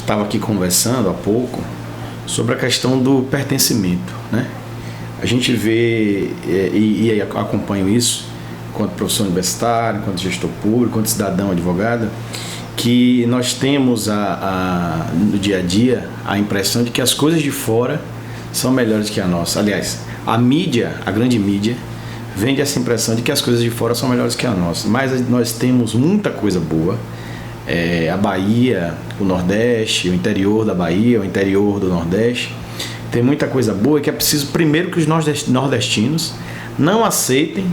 estava aqui conversando há pouco sobre a questão do pertencimento, né? A gente vê e acompanho isso enquanto professor universitário, enquanto gestor público, enquanto cidadão, advogado, que nós temos no dia a dia a impressão de que as coisas de fora são melhores que a nossa. Aliás, a mídia, a grande mídia, vende essa impressão de que as coisas de fora são melhores que a nossa. Mas nós temos muita coisa boa. A Bahia, o Nordeste, o interior da Bahia, o interior do Nordeste, tem muita coisa boa, que é preciso primeiro que os nordestinos não aceitem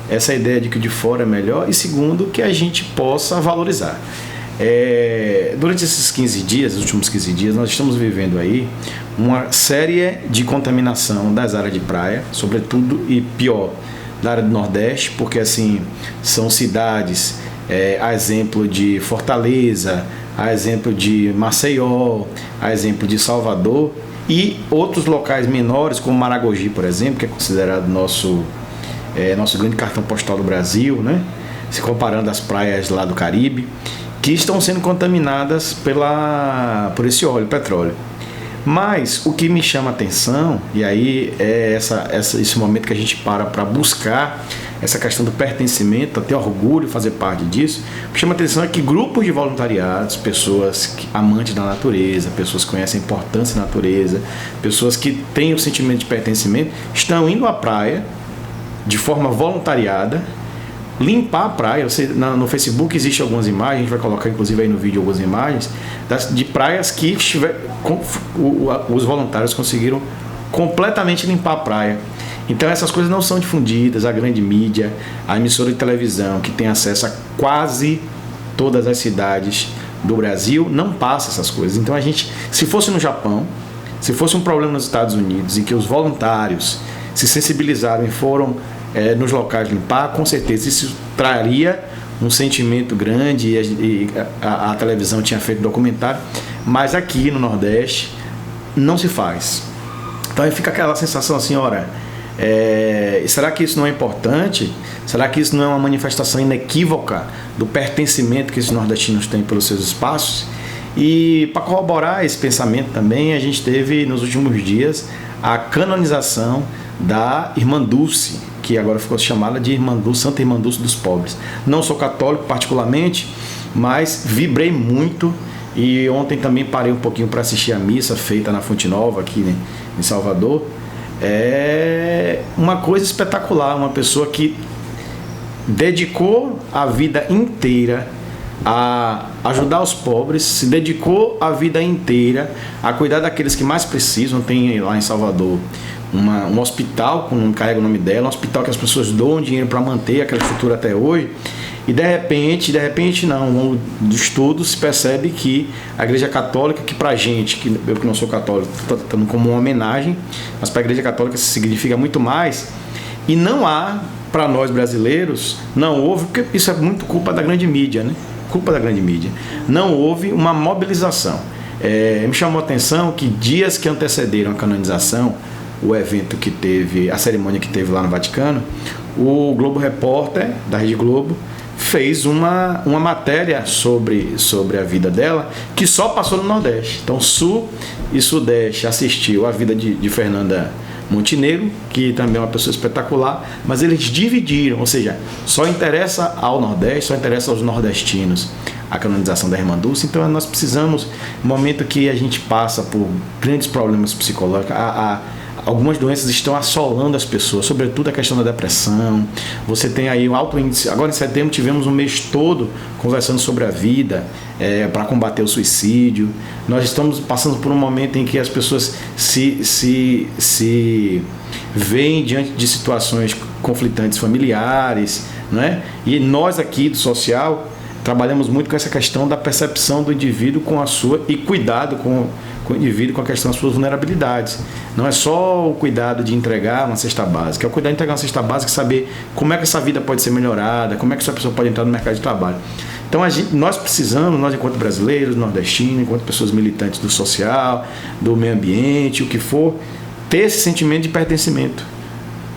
essa ideia de que o de fora é melhor, e segundo, que a gente possa valorizar. Durante esses 15 dias, os últimos 15 dias, nós estamos vivendo aí uma série de contaminação das áreas de praia, sobretudo e pior da área do Nordeste, porque assim, são cidades, a exemplo de Fortaleza, a exemplo de Maceió, a exemplo de Salvador, e outros locais menores, como Maragogi, por exemplo, que é considerado nosso grande cartão postal do Brasil, né? Se comparando às praias lá do Caribe, que estão sendo contaminadas por esse óleo, petróleo. Mas o que me chama a atenção, e aí é esse momento que a gente para buscar essa questão do pertencimento, ter orgulho de fazer parte disso, o que chama a atenção é que grupos de voluntariados, pessoas amantes da natureza, pessoas que conhecem a importância da natureza, pessoas que têm o sentimento de pertencimento, estão indo à praia de forma voluntariada, limpar a praia. No Facebook existe algumas imagens, a gente vai colocar inclusive aí no vídeo algumas imagens de praias que os voluntários conseguiram completamente limpar a praia. Então essas coisas não são difundidas, a grande mídia, a emissora de televisão que tem acesso a quase todas as cidades do Brasil não passa essas coisas. Então a gente, se fosse no Japão, se fosse um problema nos Estados Unidos em que os voluntários se sensibilizaram e foram nos locais limpar, com certeza isso traria um sentimento grande, e a televisão tinha feito documentário, mas aqui no Nordeste não se faz. Então aí fica aquela sensação assim, será que isso não é importante? Será que isso não é uma manifestação inequívoca do pertencimento que esses nordestinos têm pelos seus espaços? E para corroborar esse pensamento também, a gente teve nos últimos dias a canonização da Irmã Dulce, que agora ficou chamada de Irmã Dulce, Santa Irmã Dulce dos Pobres. Não sou católico particularmente, mas vibrei muito, e ontem também parei um pouquinho para assistir a missa feita na Fonte Nova aqui em Salvador. É uma coisa espetacular, uma pessoa que dedicou a vida inteira a ajudar os pobres, se dedicou a vida inteira a cuidar daqueles que mais precisam. Tem lá em Salvador um hospital, não carrega o nome dela, um hospital que as pessoas doam dinheiro para manter aquela estrutura até hoje, e de repente não, ao longo do estudo se percebe que a Igreja Católica, que pra gente, eu que não sou católico, estou tratando como uma homenagem, mas para a Igreja Católica isso significa muito mais, e não há, para nós brasileiros, não houve, porque isso é muito culpa da grande mídia, né? Culpa da grande mídia. Não houve uma mobilização. Me chamou a atenção que dias que antecederam a canonização, o evento que teve, a cerimônia que teve lá no Vaticano, o Globo Repórter, da Rede Globo, fez uma matéria sobre a vida dela, que só passou no Nordeste. Então Sul e Sudeste assistiu a vida de Fernanda Montenegro, que também é uma pessoa espetacular, mas eles dividiram, ou seja, só interessa ao Nordeste, só interessa aos nordestinos a canonização da Irmã Dulce. Então nós precisamos, no momento que a gente passa por grandes problemas psicológicos, algumas doenças estão assolando as pessoas, sobretudo a questão da depressão. Você tem aí um alto índice. Agora em setembro tivemos um mês todo conversando sobre a vida, para combater o suicídio. Nós estamos passando por um momento em que as pessoas se veem diante de situações conflitantes familiares, né? E nós aqui do social trabalhamos muito com essa questão da percepção do indivíduo com a sua, e cuidado com o indivíduo com a questão das suas vulnerabilidades. Não é só o cuidado de entregar uma cesta básica, é o cuidado de entregar uma cesta básica e saber como é que essa vida pode ser melhorada, como é que essa pessoa pode entrar no mercado de trabalho. Então nós precisamos, nós enquanto brasileiros, nordestinos, enquanto pessoas militantes do social, do meio ambiente, o que for, ter esse sentimento de pertencimento.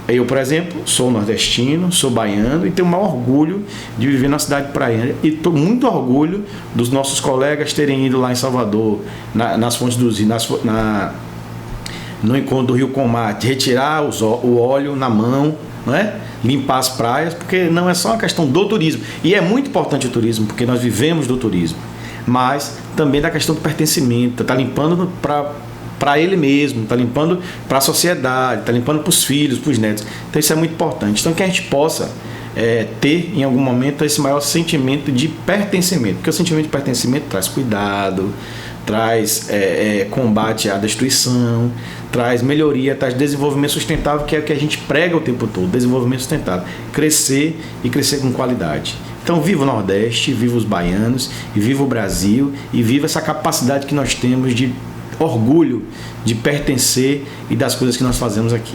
Eu, por exemplo, sou nordestino, sou baiano e tenho o maior orgulho de viver na cidade de Prainha. E tenho muito orgulho dos nossos colegas terem ido lá em Salvador, nas fontes dos rios, no encontro do Rio Comate, retirar o óleo na mão, não é? Limpar as praias, porque não é só uma questão do turismo. E é muito importante o turismo, porque nós vivemos do turismo. Mas também da questão do pertencimento, está limpando para ele mesmo, está limpando para a sociedade, está limpando para os filhos, para os netos. Então isso é muito importante. Então que a gente possa ter em algum momento esse maior sentimento de pertencimento, porque o sentimento de pertencimento traz cuidado, traz combate à destruição, traz melhoria, traz desenvolvimento sustentável, que é o que a gente prega o tempo todo, desenvolvimento sustentável, crescer e crescer com qualidade. Então viva o Nordeste, viva os baianos, e viva o Brasil, e viva essa capacidade que nós temos de orgulho de pertencer e das coisas que nós fazemos aqui.